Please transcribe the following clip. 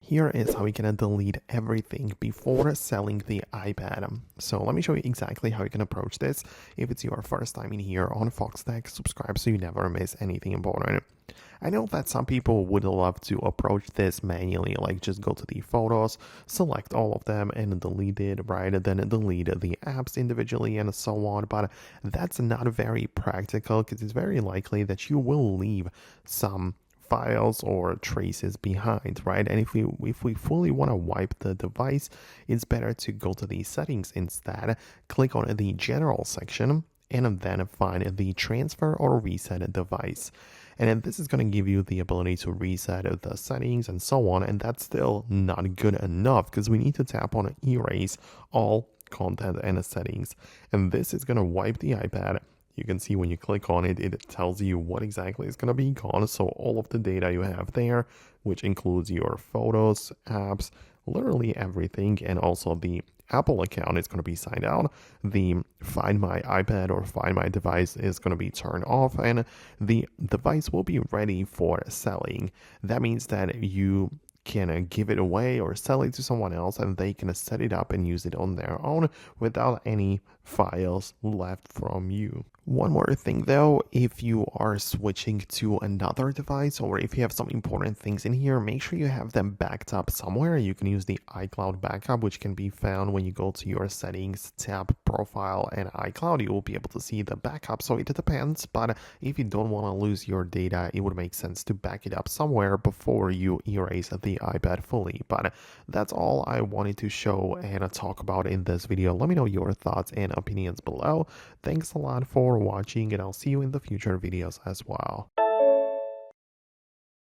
Here is how you can delete everything before selling the iPad. So let me show you exactly how you can approach this. If it's your first time in here on Foxtecc, subscribe so you never miss anything important. I know that some people would love to approach this manually, like just go to the photos, select all of them and delete it, right? And then delete the apps individually and so on. But that's not very practical because it's very likely that you will leave some files or traces behind, right? And if we fully want to wipe the device, it's better to go to the settings instead, click on the general section, and then find the transfer or reset device. And then this is going to give you the ability to reset the settings and so on. And that's still not good enough because we need to tap on erase all content and settings. And this is going to wipe the iPad. You can see when you click on it, it tells you what exactly is going to be gone. So all of the data you have there, which includes your photos, apps, literally everything, and also the Apple account is going to be signed out. The Find My iPad or Find My device is going to be turned off, and the device will be ready for selling. That means that you can give it away or sell it to someone else and they can set it up and use it on their own without any files left from you. One more thing though, if you are switching to another device or if you have some important things in here, make sure you have them backed up somewhere. You can use the iCloud backup, which can be found when you go to your settings tab, profile, and iCloud. You will be able to see the backup, so it depends, but if you don't want to lose your data, it would make sense to back it up somewhere before you erase the iPad fully. But that's all I wanted to show and talk about in this video. Let me know your thoughts and opinions below. Thanks a lot for watching, and I'll see you in the future videos as well.